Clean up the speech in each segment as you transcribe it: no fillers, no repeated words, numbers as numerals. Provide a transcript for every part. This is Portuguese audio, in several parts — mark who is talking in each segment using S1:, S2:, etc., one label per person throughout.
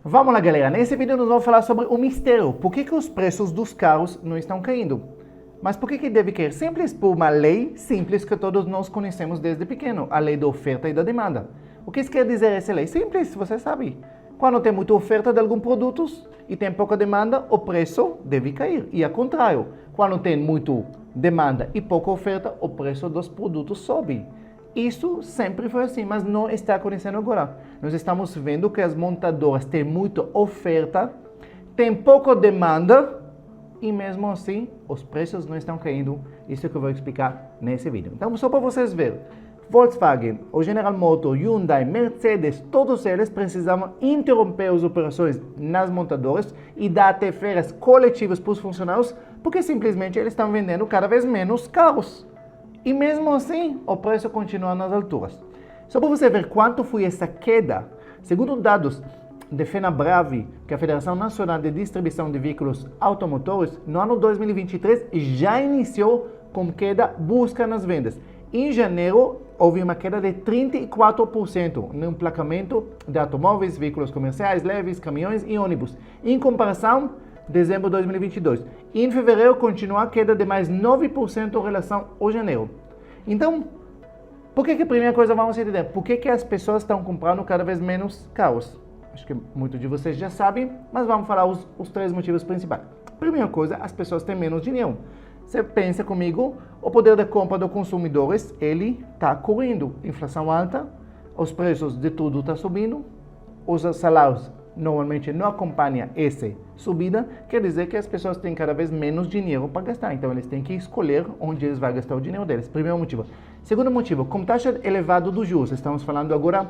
S1: Vamos lá, galera. Nesse vídeo nós vamos falar sobre o mistério. Por que os preços dos carros não estão caindo? Mas por que deve cair? Simples, por uma lei simples que todos nós conhecemos desde pequeno. A lei da oferta e da demanda. O que isso quer dizer essa lei? Simples, você sabe. Quando tem muita oferta de alguns produtos e tem pouca demanda, o preço deve cair. E ao contrário, quando tem muita demanda e pouca oferta, o preço dos produtos sobe. Isso sempre foi assim, mas não está acontecendo agora. Nós estamos vendo que as montadoras têm muita oferta, tem pouca demanda e mesmo assim os preços não estão caindo. Isso é que eu vou explicar nesse vídeo. Então, só para vocês verem, Volkswagen, o General Motors, Hyundai, Mercedes, todos eles precisavam interromper as operações nas montadoras e dar até férias coletivas para os funcionários, porque simplesmente eles estão vendendo cada vez menos carros. E mesmo assim, o preço continua nas alturas. Só para você ver quanto foi essa queda, segundo dados de FenaBrave, que é a Federação Nacional de Distribuição de Veículos Automotores, no ano 2023 já iniciou com queda brusca nas vendas. Em janeiro, houve uma queda de 34% no emplacamento de automóveis, veículos comerciais, leves, caminhões e ônibus, em comparação dezembro de 2022. E em fevereiro continua a queda de mais 9% em relação ao janeiro. Então, por que a primeira coisa vamos entender? Por que as pessoas estão comprando cada vez menos carros? Acho que muitos de vocês já sabem, mas vamos falar os três motivos principais. Primeira coisa, as pessoas têm menos dinheiro. Você pensa comigo, o poder de compra dos consumidores, ele está correndo. Inflação alta, os preços de tudo estão subindo, os salários normalmente não acompanham essa subida, quer dizer que as pessoas têm cada vez menos dinheiro para gastar. Então, eles têm que escolher onde eles vão gastar o dinheiro deles. Primeiro motivo. Segundo motivo, com taxa elevada dos juros, estamos falando agora,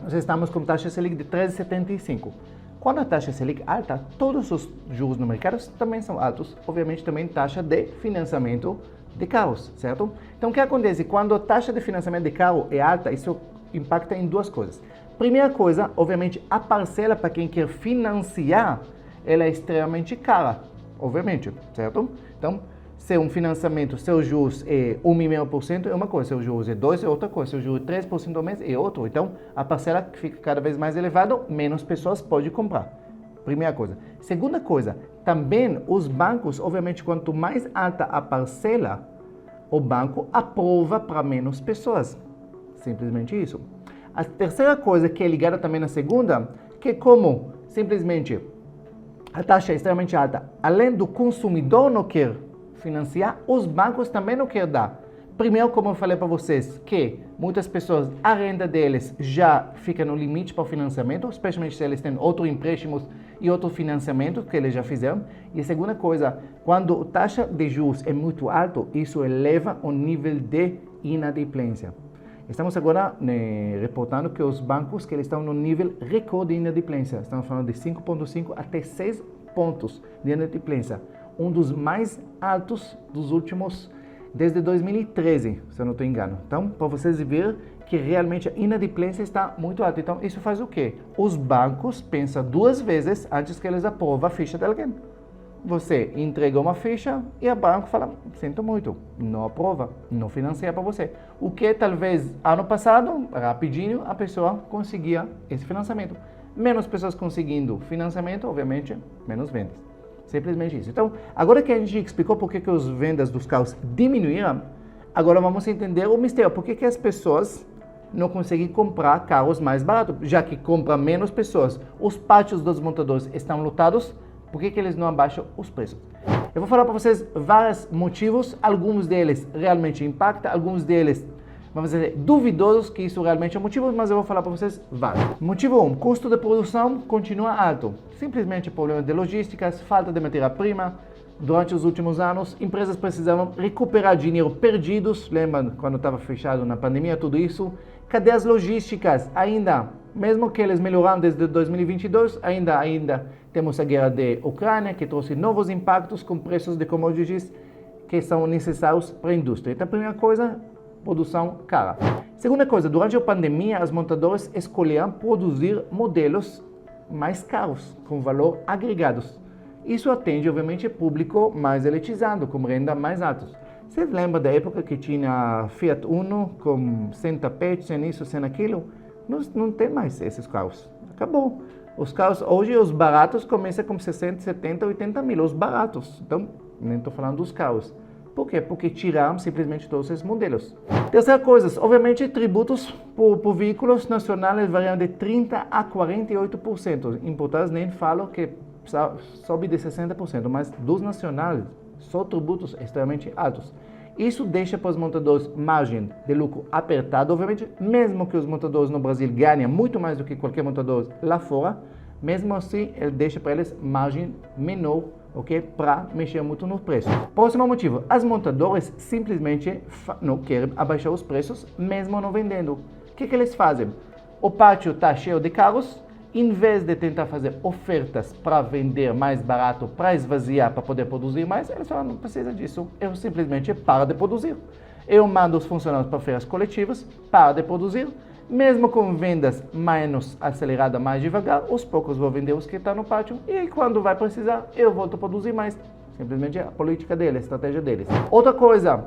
S1: nós estamos com taxa Selic de 13,75. Quando a taxa Selic é alta, todos os juros no mercado também são altos. Obviamente, também taxa de financiamento de carros, certo? Então, o que acontece? Quando a taxa de financiamento de carro é alta, isso impacta em duas coisas. Primeira coisa, obviamente, a parcela para quem quer financiar, ela é extremamente cara, obviamente, certo? Então, se um financiamento, seu juros é 1,5% é uma coisa, seu juros é 2% é outra coisa, seu juros é 3% ao mês é outro. Então, a parcela fica cada vez mais elevada, menos pessoas podem comprar. Primeira coisa. Segunda coisa, também os bancos, obviamente, quanto mais alta a parcela, o banco aprova para menos pessoas. Simplesmente isso. A terceira coisa que é ligada também na segunda, que como simplesmente a taxa é extremamente alta, além do consumidor não quer financiar, os bancos também não querem dar. Primeiro, como eu falei para vocês, que muitas pessoas, a renda deles já fica no limite para o financiamento, especialmente se eles têm outros empréstimos e outro financiamento que eles já fizeram. E a segunda coisa, quando a taxa de juros é muito alta, isso eleva o nível de inadimplência. Estamos agora reportando que os bancos que eles estão no nível recorde de inadimplência. Estamos falando de 5,5 até 6 pontos de inadimplência. Um dos mais altos dos últimos, desde 2013, se eu não estou engano. Então, para vocês verem que realmente a inadimplência está muito alta. Então, isso faz o quê? Os bancos pensam duas vezes antes que eles aprovam a ficha de alguém. Você entrega uma ficha e o banco fala, sinto muito, não aprova, não financia para você. O que talvez ano passado, rapidinho, a pessoa conseguia esse financiamento. Menos pessoas conseguindo financiamento, obviamente, menos vendas. Simplesmente isso. Então, agora que a gente explicou por que as vendas dos carros diminuíram, agora vamos entender o mistério. Por que as pessoas não conseguem comprar carros mais baratos? Já que compram menos pessoas, os pátios dos montadores estão lotados, por que eles não abaixam os preços? Eu vou falar para vocês vários motivos, alguns deles realmente impactam, alguns deles, vamos dizer, duvidosos que isso realmente é motivo, mas eu vou falar para vocês vários. Motivo 1, custo de produção continua alto. Simplesmente problemas de logísticas, falta de matéria-prima. Durante os últimos anos, empresas precisavam recuperar dinheiro perdidos. Lembram quando estava fechado na pandemia, tudo isso? Cadeias logísticas ainda, mesmo que eles melhoraram desde 2022, ainda temos a guerra da Ucrânia, que trouxe novos impactos com preços de commodities que são necessários para a indústria. Então, a primeira coisa, produção cara. Segunda coisa, durante a pandemia, as montadoras escolheram produzir modelos mais caros, com valor agregados. Isso atende, obviamente, público mais elitizado, com renda mais alta. Vocês lembram da época que tinha Fiat Uno com 100 tapetes, sem isso, sem aquilo? Não tem mais esses carros. Acabou. Os carros, hoje os baratos começam com 60, 70, 80 mil, os baratos. Então, nem estou falando dos carros. Por quê? Porque tiraram simplesmente todos esses modelos. Terceira coisa, obviamente, tributos por veículos nacionais variam de 30% a 48%. Importados nem falo que sobe de 60%, mas dos nacionais, são tributos extremamente altos. Isso deixa para os montadores margem de lucro apertada, obviamente, mesmo que os montadores no Brasil ganhem muito mais do que qualquer montador lá fora, mesmo assim, ele deixa para eles margem menor, ok? Para mexer muito no preço. Próximo motivo, as montadoras simplesmente não querem abaixar os preços, mesmo não vendendo. O que eles fazem? O pátio está cheio de carros, em vez de tentar fazer ofertas para vender mais barato, para esvaziar, para poder produzir mais, eles falam, não precisa disso, eu simplesmente paro de produzir. Eu mando os funcionários para feiras coletivas, paro de produzir, mesmo com vendas menos aceleradas, mais devagar, os poucos vão vender os que estão no pátio, e aí quando vai precisar, eu volto a produzir mais. Simplesmente a política deles, a estratégia deles. Outra coisa,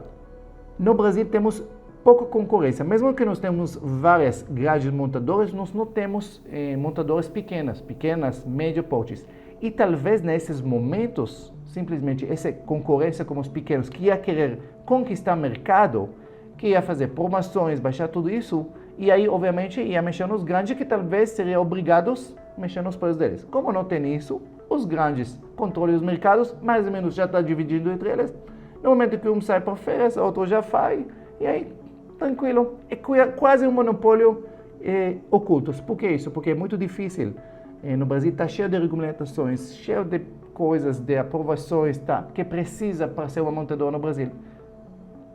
S1: no Brasil temos pouca concorrência. Mesmo que nós temos várias grandes montadoras, nós não temos montadoras pequenas, médio portes. E talvez nesses momentos, simplesmente essa concorrência com os pequenos, que ia querer conquistar mercado, que ia fazer promoções, baixar tudo isso, e aí, obviamente, ia mexer nos grandes, que talvez seriam obrigados a mexer nos preços deles. Como não tem isso, os grandes controlam os mercados, mais ou menos já está dividido entre eles. No momento que um sai para feiras, outro já faz, e aí, tranquilo, é quase um monopólio oculto. Por que isso? Porque é muito difícil. No Brasil está cheio de regulamentações, cheio de coisas, de aprovações, tá? Que precisa para ser uma montadora no Brasil.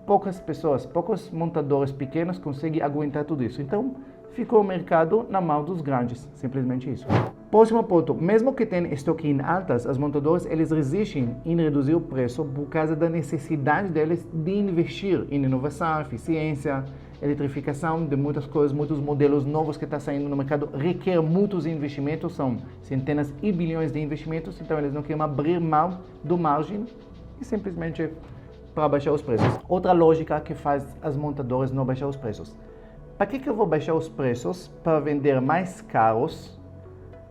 S1: Poucas pessoas, poucos montadores pequenos conseguem aguentar tudo isso. Então, ficou o mercado na mão dos grandes, simplesmente isso. Próximo ponto, mesmo que tenham estoque em altas, as montadoras eles resistem em reduzir o preço por causa da necessidade deles de investir em inovação, eficiência, eletrificação de muitas coisas, muitos modelos novos que estão saindo no mercado, requer muitos investimentos, são centenas e bilhões de investimentos, então eles não querem abrir mão do margem e simplesmente para baixar os preços. Outra lógica que faz as montadoras não baixar os preços. Para que eu vou baixar os preços? Para vender mais carros,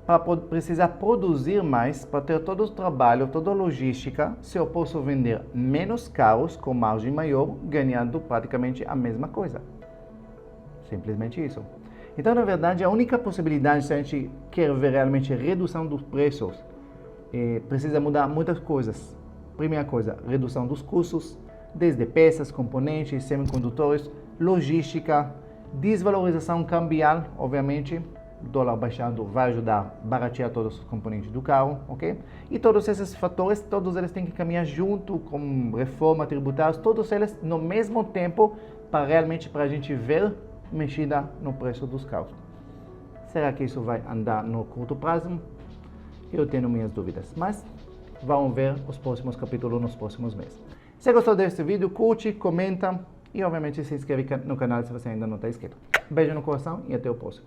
S1: para precisar produzir mais, para ter todo o trabalho, toda a logística, se eu posso vender menos carros com margem maior, ganhando praticamente a mesma coisa. Simplesmente isso. Então, na verdade, a única possibilidade, se a gente quer ver realmente redução dos preços, precisa mudar muitas coisas. Primeira coisa, redução dos custos, desde peças, componentes, semicondutores, logística, desvalorização cambial, obviamente, o dólar baixando vai ajudar a baratear todos os componentes do carro, ok? E todos esses fatores, todos eles têm que caminhar junto com reforma tributária, todos eles no mesmo tempo, para realmente para a gente ver mexida no preço dos carros. Será que isso vai andar no curto prazo? Eu tenho minhas dúvidas, mas vamos ver os próximos capítulos nos próximos meses. Se gostou desse vídeo, curte, comenta e obviamente se inscreve no canal se você ainda não está inscrito. Beijo no coração e até o próximo.